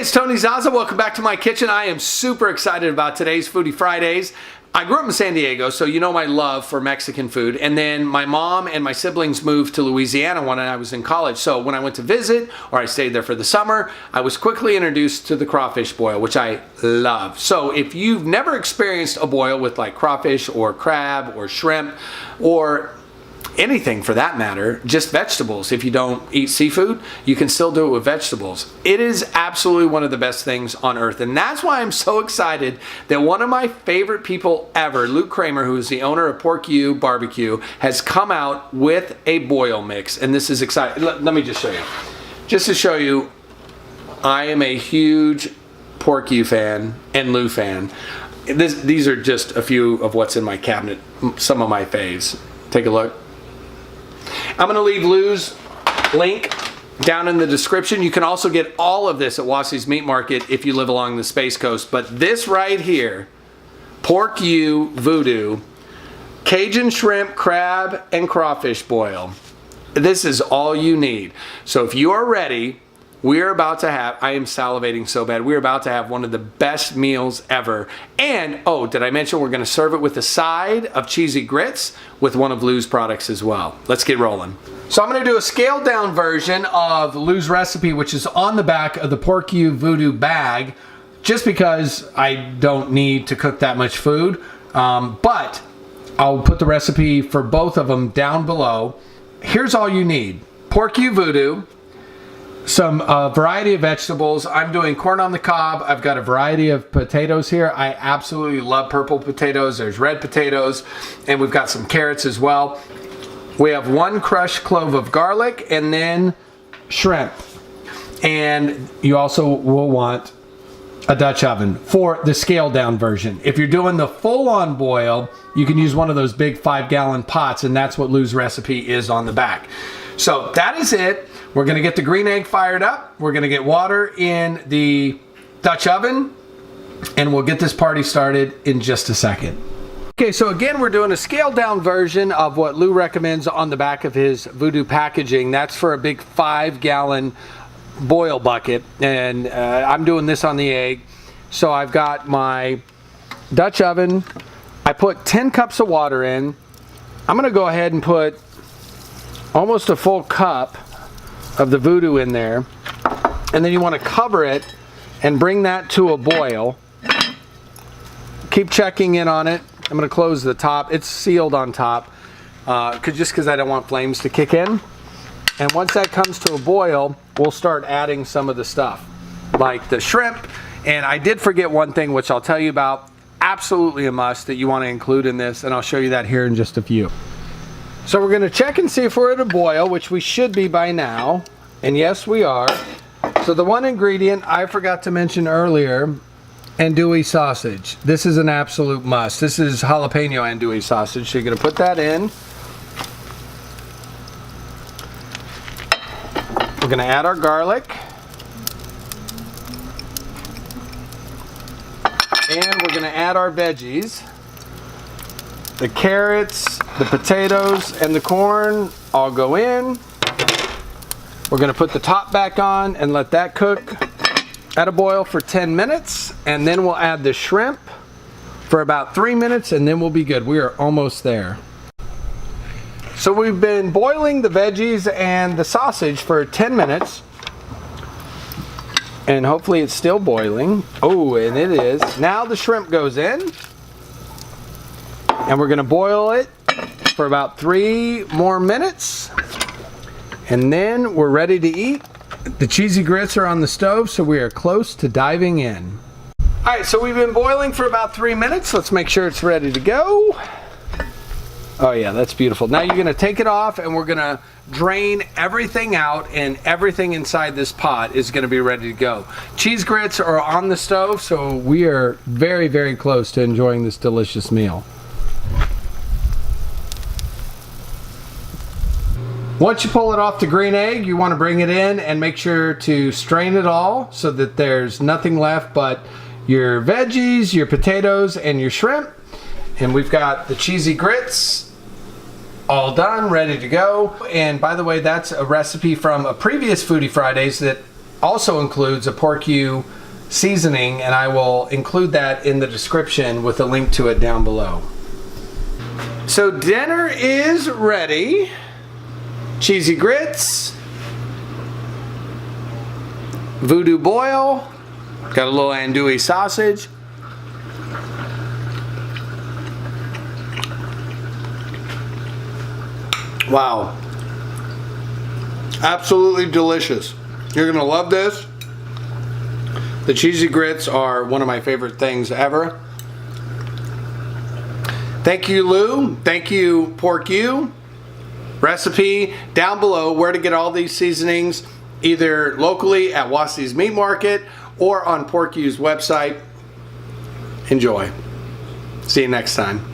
It's Tony Zazza. Welcome back to my kitchen. I am super excited about today's Foodie Fridays. I grew up in San Diego, so you know my love for Mexican food. And then my mom and my siblings moved to Louisiana when I was in college. So when I went to visit, or I stayed there for the summer, I was quickly introduced to the crawfish boil, which I love. So if you've never experienced a boil with like crawfish or crab or shrimp or anything for that matter, just vegetables. If you don't eat seafood, you can still do it with vegetables. It is absolutely one of the best things on earth. And that's why I'm so excited that one of my favorite people ever, Kramer, who is the owner of Pork U BBQ, has come out with a boil mix. And this is exciting. Let me just show you. Just to show you, I am a huge Pork U fan and Lou fan. These are just a few of what's in my cabinet, some of my faves. Take a look. I'm going to leave Lou's link down in the description. You can also get all of this at Wassi's Meat Market if you live along the Space Coast. But this right here, Pork U VOO DOO, Cajun shrimp, crab, and crawfish boil. This is all you need. So if you are ready, we're about to have, I am salivating so bad, we're about to have one of the best meals ever. And, oh, did I mention we're going to serve it with a side of cheesy grits with one of Lou's products as well. Let's get rolling. So I'm going to do a scaled down version of Lou's recipe, which is on the back of the Pork U VOO DOO bag, just because I don't need to cook that much food. But I'll put the recipe for both of them down below. Here's all you need. Pork U VOO DOO, some variety of vegetables. I'm doing corn on the cob. I've got a variety of potatoes here. I absolutely love purple potatoes. There's red potatoes, and we've got some carrots as well. We have one crushed clove of garlic and then shrimp. And you also will want a Dutch oven for the scaled down version. If you're doing the full-on boil, you can use one of those big 5-gallon pots, and that's what Lou's recipe is on the back. So that is it. We're going to get the green egg fired up. We're going to get water in the Dutch oven, and we'll get this party started in just a second. Okay, so again, we're doing a scaled down version of what Lou recommends on the back of his VOO DOO packaging. That's for a big 5-gallon boil bucket, and I'm doing this on the egg. So I've got my Dutch oven. I put 10 cups of water in. I'm going to go ahead and put almost a full cup of the VOO DOO in there, and then you want to cover it and bring that to a boil. Keep checking in on it. I'm going to close the top. It's sealed on top just because I don't want flames to kick in. And once that comes to a boil, we'll start adding some of the stuff like the shrimp. And I did forget one thing, which I'll tell you about. Absolutely a must that you want to include in this, and I'll show you that here in just a few. So we're going to check and see if we're at a boil, which we should be by now. And yes, we are. So the one ingredient I forgot to mention earlier, andouille sausage. This is an absolute must. This is jalapeno andouille sausage. So you're going to put that in. We're going to add our garlic. And we're going to add our veggies. The carrots, the potatoes, and the corn all go in. We're going to put the top back on and let that cook at a boil for 10 minutes. And then we'll add the shrimp for about 3 minutes, and then we'll be good. We are almost there. So we've been boiling the veggies and the sausage for 10 minutes. And hopefully it's still boiling. Oh, and it is. Now the shrimp goes in. And we're going to boil it for about 3 more minutes. And then we're ready to eat. The cheesy grits are on the stove, so we are close to diving in. All right, so we've been boiling for about 3 minutes. Let's make sure it's ready to go. Oh yeah, that's beautiful. Now you're going to take it off, and we're going to drain everything out, and everything inside this pot is going to be ready to go. Cheese grits are on the stove, so we are very, very close to enjoying this delicious meal. Once you pull it off the green egg, you want to bring it in and make sure to strain it all so that there's nothing left but your veggies, your potatoes, and your shrimp. And we've got the cheesy grits all done, ready to go. And by the way, that's a recipe from a previous Foodie Fridays that also includes a Pork U seasoning, and I will include that in the description with a link to it down below. So dinner is ready. Cheesy grits, VOO DOO boil, got a little andouille sausage. Wow. Absolutely delicious. You're gonna love this. The cheesy grits are one of my favorite things ever. Thank you, Lou. Thank you, Pork U. Recipe down below where to get all these seasonings, either locally at Wassi's Meat Market or on Pork U's website. Enjoy. See you next time.